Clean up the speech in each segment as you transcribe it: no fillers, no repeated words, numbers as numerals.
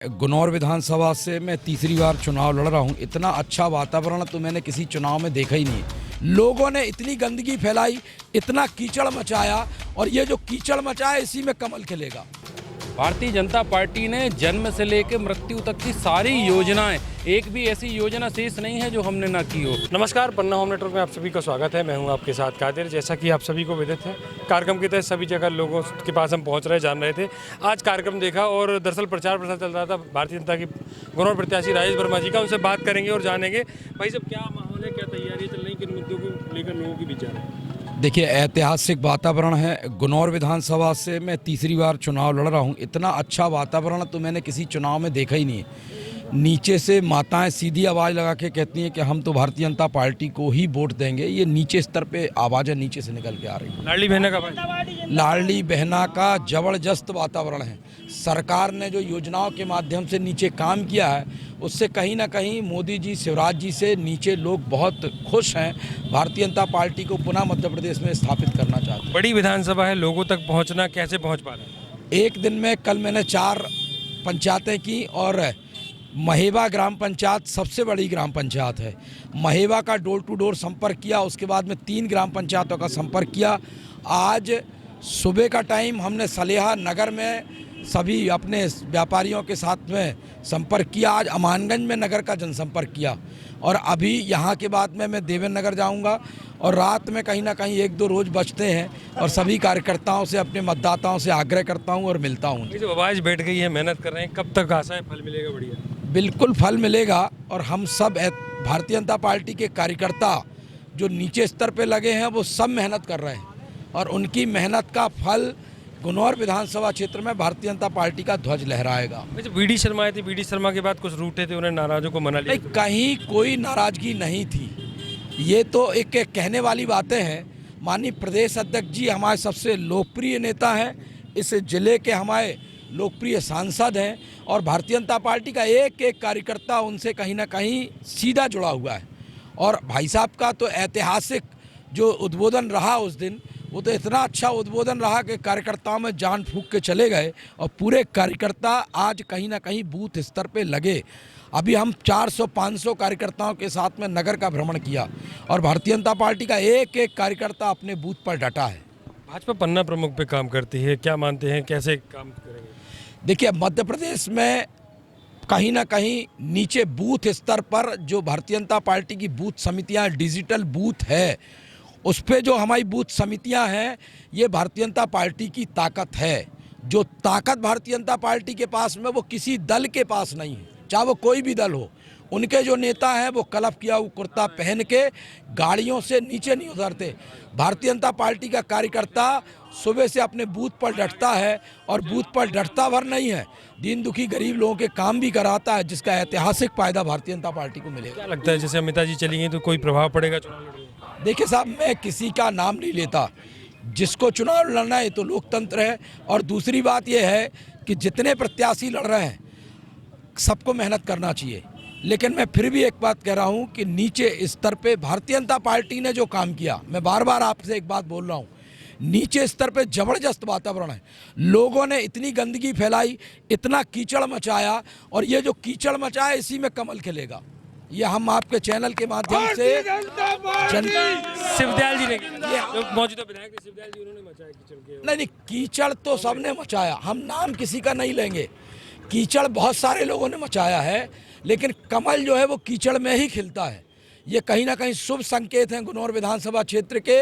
गुनौर विधानसभा से मैं तीसरी बार चुनाव लड़ रहा हूँ। इतना अच्छा वातावरण तो मैंने किसी चुनाव में देखा ही नहीं। लोगों ने इतनी गंदगी फैलाई, इतना कीचड़ मचाया, और ये जो कीचड़ मचाया इसी में कमल खिलेगा। भारतीय जनता पार्टी ने जन्म से लेकर मृत्यु तक की सारी योजनाएं, एक भी ऐसी योजना शेष नहीं है जो हमने ना की हो। नमस्कार, पन्ना होम नेटवर्क में आप सभी का स्वागत है। मैं हूं आपके साथ कादिर। जैसा कि आप सभी को विदित है, कार्यक्रम के तहत सभी जगह लोगों के पास हम पहुंच रहे जान रहे थे। आज कार्यक्रम देखा और दरअसल प्रचार प्रसार चल रहा था भारतीय जनता की गुनौर प्रत्याशी राजेश वर्मा जी का। उनसे बात करेंगे और जानेंगे भाई साहब क्या माहौल है, क्या तैयारी चल रही, किन मुद्दों को लेकर लोगों के विचार है। देखिए, ऐतिहासिक वातावरण है। गुनौर विधानसभा से मैं तीसरी बार चुनाव लड़ रहा हूँ। इतना अच्छा वातावरण तो मैंने किसी चुनाव में देखा ही नहीं है। नीचे से माताएं सीधी आवाज़ लगा के कहती हैं कि हम तो भारतीय जनता पार्टी को ही वोट देंगे। ये नीचे स्तर पे आवाज़ें नीचे से निकल के आ रही है। लाडली बहना का भाई, लाडली बहना का ज़बरदस्त वातावरण है। सरकार ने जो योजनाओं के माध्यम से नीचे काम किया है, उससे कहीं ना कहीं मोदी जी, शिवराज जी से नीचे लोग बहुत खुश हैं। भारतीय जनता पार्टी को पुनः मध्य प्रदेश में स्थापित करना चाहते हैं। बड़ी विधानसभा है, लोगों तक पहुँचना कैसे पहुँच पा रहे हैं? एक दिन में कल मैंने 4 पंचायतें की और महेवा ग्राम पंचायत सबसे बड़ी ग्राम पंचायत है। महेवा का डोर टू डोर संपर्क किया, उसके बाद में 3 ग्राम पंचायतों का संपर्क किया। आज सुबह का टाइम हमने सलेहा नगर में सभी अपने व्यापारियों के साथ में संपर्क किया। आज अमानगंज में नगर का जनसंपर्क किया और अभी यहाँ के बाद में मैं देवेंद्र नगर जाऊँगा और रात में कहीं ना कहीं 1-2 रोज़ बचते हैं और सभी कार्यकर्ताओं से, अपने मतदाताओं से आग्रह करता हूँ और मिलता हूँ। जो आवाज़ बैठ गई है, मेहनत कर रहे हैं, कब तक आशा है फल मिलेगा? बढ़िया, बिल्कुल फल मिलेगा। और हम सब भारतीय जनता पार्टी के कार्यकर्ता जो नीचे स्तर पे लगे हैं, वो सब मेहनत कर रहे हैं और उनकी मेहनत का फल गुनौर विधानसभा क्षेत्र में भारतीय जनता पार्टी का ध्वज लहराएगा। वीडी शर्मा आए थे, वीडी शर्मा के बाद कुछ रूठे थे, उन्हें नाराजों को मना लिया। नहीं, कहीं कोई नाराजगी नहीं थी। ये तो एक कहने वाली बातें हैं। माननीय प्रदेश अध्यक्ष जी हमारे सबसे लोकप्रिय नेता हैं, इस जिले के हमारे लोकप्रिय सांसद हैं और भारतीय जनता पार्टी का एक एक कार्यकर्ता उनसे कहीं ना कहीं सीधा जुड़ा हुआ है। और भाई साहब का तो ऐतिहासिक जो उद्बोधन रहा उस दिन, वो तो इतना अच्छा उद्बोधन रहा कि कार्यकर्ताओं में जान फूंक के चले गए और पूरे कार्यकर्ता आज कहीं ना कहीं बूथ स्तर पे लगे। अभी हम 400-500 कार्यकर्ताओं के साथ में नगर का भ्रमण किया और भारतीय जनता पार्टी का एक एक कार्यकर्ता अपने बूथ पर डटा है। भाजपा पन्ना प्रमुख पे काम करती है, क्या मानते हैं, कैसे काम करेंगे? देखिए, मध्य प्रदेश में कहीं ना कहीं नीचे बूथ स्तर पर जो भारतीय जनता पार्टी की बूथ समितियां, डिजिटल बूथ है, उस पे जो हमारी बूथ समितियां हैं, ये भारतीय जनता पार्टी की ताकत है। जो ताकत भारतीय जनता पार्टी के पास में वो किसी दल के पास नहीं है, चाहे वो कोई भी दल हो। उनके जो नेता हैं वो कलफ किया हुआ कुर्ता पहन के गाड़ियों से नीचे नहीं उतरते। भारतीय जनता पार्टी का कार्यकर्ता सुबह से अपने बूथ पर डटता है और बूथ पर डटता भर नहीं है, दीन दुखी गरीब लोगों के काम भी कराता है, जिसका ऐतिहासिक फायदा भारतीय जनता पार्टी को मिलेगा। क्या लगता है, जैसे अमिता जी चली गई तो कोई प्रभाव पड़ेगा चुनाव लड़ने में? देखिए साहब, मैं किसी का नाम नहीं लेता। जिसको चुनाव लड़ना है तो लोकतंत्र है। और दूसरी बात यह है कि जितने प्रत्याशी लड़ रहे हैं सबको मेहनत करना चाहिए। लेकिन मैं फिर भी एक बात कह रहा हूं कि नीचे स्तर पे भारतीय जनता पार्टी ने जो काम किया, मैं बार बार आपसे एक बात बोल रहा हूं, नीचे स्तर पे जबरदस्त वातावरण है। लोगों ने इतनी गंदगी फैलाई, इतना कीचड़ मचाया, और ये जो कीचड़ मचाया इसी में कमल खिलेगा। ये हम आपके चैनल के माध्यम से शिवदयाल जी ने, जो मौजूदा विधायक थे शिवदयाल जी, उन्होंने मचाया कीचड़ के। नहीं, कीचड़ तो सबने मचाया, हम नाम किसी का नहीं लेंगे। कीचड़ बहुत सारे लोगों ने मचाया है, लेकिन कमल जो है वो कीचड़ में ही खिलता है। ये कहीं ना कहीं शुभ संकेत हैं गुनौर विधानसभा क्षेत्र के।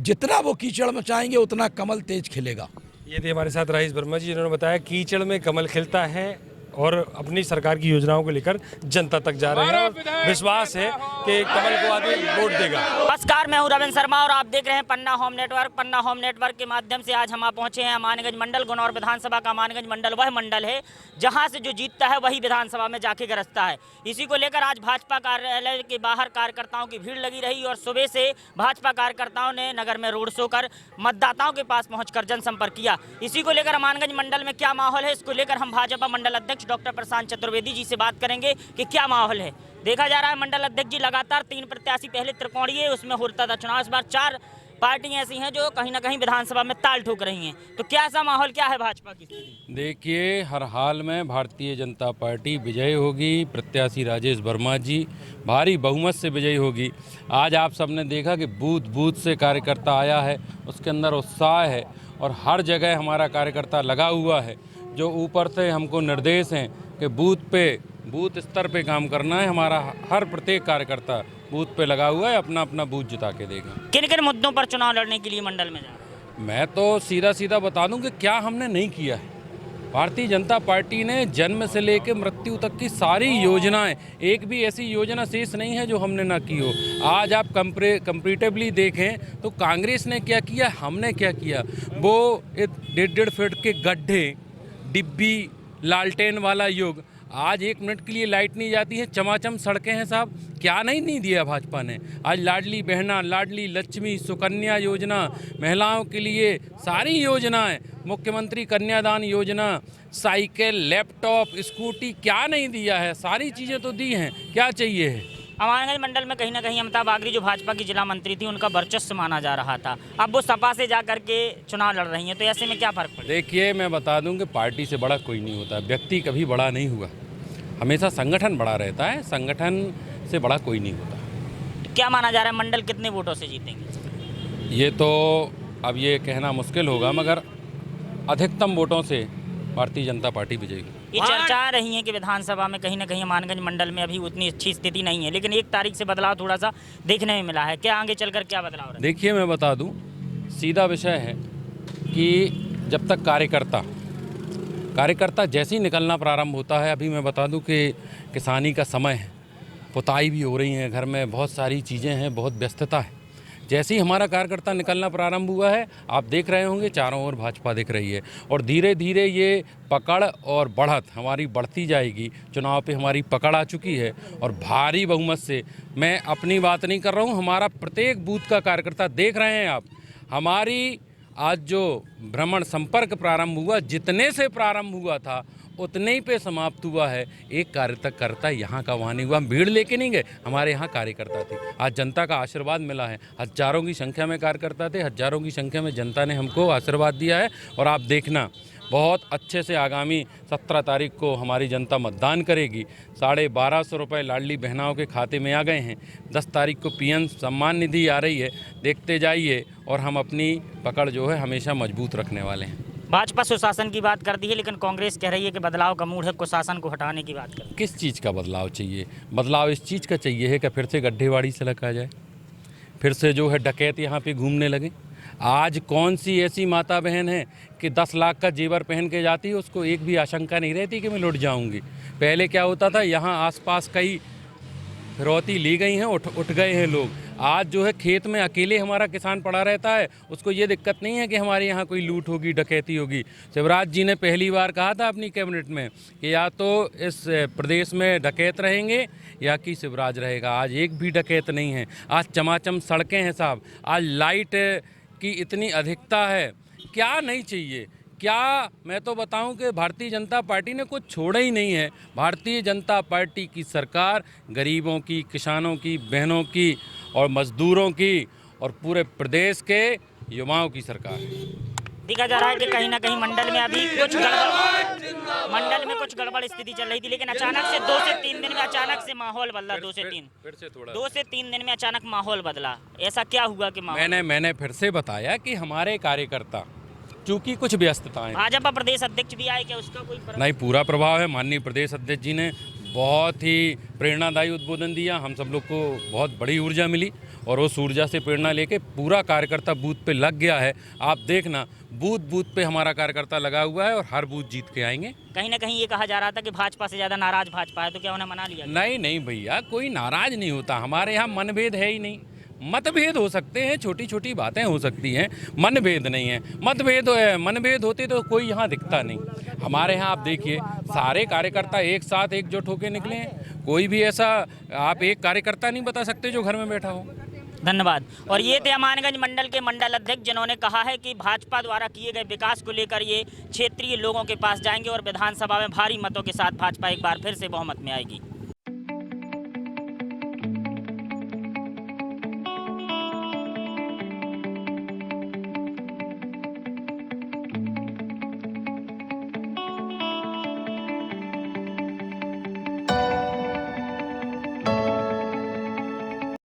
जितना वो कीचड़ मचाएंगे उतना कमल तेज खिलेगा। ये थे हमारे साथ राजेश वर्मा जी, जिन्होंने बताया कीचड़ में कमल खिलता है और अपनी सरकार की योजनाओं को लेकर जनता तक जा रहे हैं और विश्वास है कि कमल को आदमी वोट देगा। नमस्कार, मैं हूं रविंद्र शर्मा और आप देख रहे हैं पन्ना होम नेटवर्क। पन्ना होम नेटवर्क के माध्यम से आज हम पहुंचे हैं अमानगंज मंडल। गुनौर विधानसभा का अमानगंज मंडल वह मंडल है जहां से जो जीतता है वही विधानसभा में जाके गरजता है। इसी को लेकर आज भाजपा कार्यालय के बाहर कार्यकर्ताओं की भीड़ लगी रही और सुबह से भाजपा कार्यकर्ताओं ने नगर में रोड शो कर मतदाताओं के पास पहुंचकर जनसंपर्क किया। इसी को लेकर अमानगंज मंडल में क्या माहौल है, इसको लेकर हम भाजपा मंडल अध्यक्ष डॉक्टर प्रशांत चतुर्वेदी जी से बात करेंगे कि क्या माहौल है। देखा जा रहा है मंडल अध्यक्ष जी लगातार 3 प्रत्याशी, पहले त्रिकोणीय, उसमें होता था चुनाव, इस बार 4 पार्टियां ऐसी हैं जो कहीं ना कहीं विधानसभा में ताल ठोक रही हैं, तो क्या ऐसा माहौल, क्या है भाजपा की स्थिति? देखिए, हर हाल में भारतीय जनता पार्टी विजयी होगी। प्रत्याशी राजेश वर्मा जी भारी बहुमत से विजयी होगी। आज आप सबने देखा कि बूथ बूथ से कार्यकर्ता आया है, उसके अंदर उत्साह है और हर जगह हमारा कार्यकर्ता लगा हुआ है। जो ऊपर से हमको निर्देश हैं कि बूथ स्तर पे काम करना है, हमारा हर प्रत्येक कार्यकर्ता बूथ पे लगा हुआ है, अपना अपना बूथ जिता के देगा। किन किन मुद्दों पर चुनाव लड़ने के लिए मंडल में जा रहे हैं? मैं तो सीधा सीधा बता दूं कि क्या हमने नहीं किया है। भारतीय जनता पार्टी ने जन्म से लेकर मृत्यु तक की सारी योजनाएं, एक भी ऐसी योजना शेष नहीं है जो हमने ना की हो। आज आप कंपैरेटिवली देखें तो कांग्रेस ने क्या किया, हमने क्या किया। वो 1.5 फीट के गड्ढे, डिब्बी, लालटेन वाला युग, आज 1 मिनट के लिए लाइट नहीं जाती है, चमाचम सड़कें हैं साहब। क्या नहीं दिया भाजपा ने। आज लाडली बहना, लाडली लक्ष्मी, सुकन्या योजना, महिलाओं के लिए सारी योजनाएं, मुख्यमंत्री Kanyadan Yojana, cycle, laptop, scooty, क्या नहीं दिया है। सारी चीज़ें तो दी हैं, क्या चाहिए है। अमानगंज मंडल में कहीं ना कहीं अमिता बागरी जो भाजपा की जिला मंत्री थी, उनका वर्चस्व माना जा रहा था। अब वो सपा से जा करके चुनाव लड़ रही हैं, तो ऐसे में क्या फर्क पड़ेगा? देखिए, मैं बता दूं कि पार्टी से बड़ा कोई नहीं होता, व्यक्ति कभी बड़ा नहीं हुआ, हमेशा संगठन बड़ा रहता है, संगठन से बड़ा कोई नहीं होता। तो क्या माना जा रहा है, मंडल कितने वोटों से जीतेंगे? ये तो अब ये कहना मुश्किल होगा, मगर अधिकतम वोटों से भारतीय जनता पार्टी विजयी होगी। ये चर्चा रही है कि विधानसभा में कहीं ना कहीं अमानगंज मंडल में अभी उतनी अच्छी स्थिति नहीं है, लेकिन 1 तारीख से बदलाव थोड़ा सा देखने में मिला है। क्या आगे चलकर क्या बदलाव रहा है? देखिए, मैं बता दूं, सीधा विषय है कि जब तक कार्यकर्ता जैसे ही निकलना प्रारंभ होता है, अभी मैं बता दूं कि किसानी का समय है, पुताई भी हो रही है, घर में बहुत सारी चीज़ें हैं, बहुत व्यस्तता है। जैसे ही हमारा कार्यकर्ता निकलना प्रारंभ हुआ है, आप देख रहे होंगे चारों ओर भाजपा दिख रही है और धीरे धीरे ये पकड़ और बढ़त हमारी बढ़ती जाएगी। चुनाव पे हमारी पकड़ आ चुकी है और भारी बहुमत से, मैं अपनी बात नहीं कर रहा हूँ, हमारा प्रत्येक बूथ का कार्यकर्ता देख रहे हैं आप। हमारी आज जो भ्रमण संपर्क प्रारंभ हुआ, जितने से प्रारंभ हुआ था उतने ही पे समाप्त हुआ है। एक कार्यकर्ता यहाँ का वहाँ नहीं हुआ, हम भीड़ लेके नहीं गए, हमारे यहाँ कार्यकर्ता थे। आज जनता का आशीर्वाद मिला है, हजारों की संख्या में कार्यकर्ता थे, हजारों की संख्या में जनता ने हमको आशीर्वाद दिया है। और आप देखना, बहुत अच्छे से आगामी 17 तारीख को हमारी जनता मतदान करेगी। 1250 रुपये लाडली बहनाओं के खाते में आ गए हैं। 10 तारीख को पीएम सम्मान निधि आ रही है, देखते जाइए और हम अपनी पकड़ जो है हमेशा मजबूत रखने वाले हैं। भाजपा सुशासन की बात करती है, लेकिन कांग्रेस कह रही है कि बदलाव का मूड है, कुशासन को हटाने की बात करती है। किस चीज़ का बदलाव चाहिए? बदलाव इस चीज़ का चाहिए है कि फिर से गड्ढेवाड़ी सड़क आ जाए, फिर से जो है डकैत यहाँ पे घूमने लगे। आज कौन सी ऐसी माता बहन है कि 10 लाख का जेवर पहन के जाती है, उसको एक भी आशंका नहीं रहती कि मैं लुट जाऊंगी। पहले क्या होता था, यहाँ आसपास कई फिरौती ली गई हैं, उठ गए हैं लोग। आज जो है खेत में अकेले हमारा किसान पड़ा रहता है, उसको ये दिक्कत नहीं है कि हमारे यहाँ कोई लूट होगी, डकैती होगी। शिवराज जी ने पहली बार कहा था अपनी कैबिनेट में कि या तो इस प्रदेश में डकैत रहेंगे या कि शिवराज रहेगा। आज एक भी डकैत नहीं है। आज चमाचम सड़कें हैं साहब, आज लाइट की इतनी अधिकता है, क्या नहीं चाहिए। क्या मैं तो बताऊं कि भारतीय जनता पार्टी ने कुछ छोड़ा ही नहीं है। भारतीय जनता पार्टी की सरकार गरीबों की, किसानों की, बहनों की और मजदूरों की और पूरे प्रदेश के युवाओं की सरकार है। देखा जा रहा है कि कहीं ना कहीं मंडल में अभी कुछ गड़बड़ स्थिति चल रही थी, लेकिन अचानक से 2 से 3 दिन में अचानक से माहौल बदला। 2 से 3 दिन में अचानक माहौल बदला। ऐसा क्या हुआ कि मैंने फिर से बताया कि हमारे कार्यकर्ता चूँकि कुछ व्यस्तताएं, भाजपा प्रदेश अध्यक्ष भी आए, क्या उसका कोई नहीं? पूरा प्रभाव है। माननीय प्रदेश अध्यक्ष जी ने बहुत ही प्रेरणादायी उद्बोधन दिया, हम सब लोग को बहुत बड़ी ऊर्जा मिली और उस ऊर्जा से प्रेरणा लेके पूरा कार्यकर्ता बूथ पे लग गया है। आप देखना, बूथ पे हमारा कार्यकर्ता लगा हुआ है और हर बूथ जीत के आएंगे। कहीं ना कहीं ये कहा जा रहा था कि भाजपा से ज़्यादा नाराज भाजपा है, तो क्या उन्हें मना लिया? नहीं भैया, कोई नाराज नहीं होता। हमारे यहाँ मनभेद है ही नहीं। मतभेद हो सकते हैं, छोटी छोटी बातें हो सकती हैं, मनभेद नहीं है। मनभेद होते तो कोई यहाँ दिखता नहीं। हमारे यहाँ आप देखिए, सारे कार्यकर्ता एक साथ एकजुट होकर निकले हैं। कोई भी ऐसा आप एक कार्यकर्ता नहीं बता सकते जो घर में बैठा हो। धन्यवाद। और ये थे अमानगंज मंडल के मंडल अध्यक्ष, जिन्होंने कहा है कि भाजपा द्वारा किए गए विकास को लेकर ये क्षेत्रीय लोगों के पास जाएंगे और विधानसभा में भारी मतों के साथ भाजपा एक बार फिर से बहुमत में आएगी।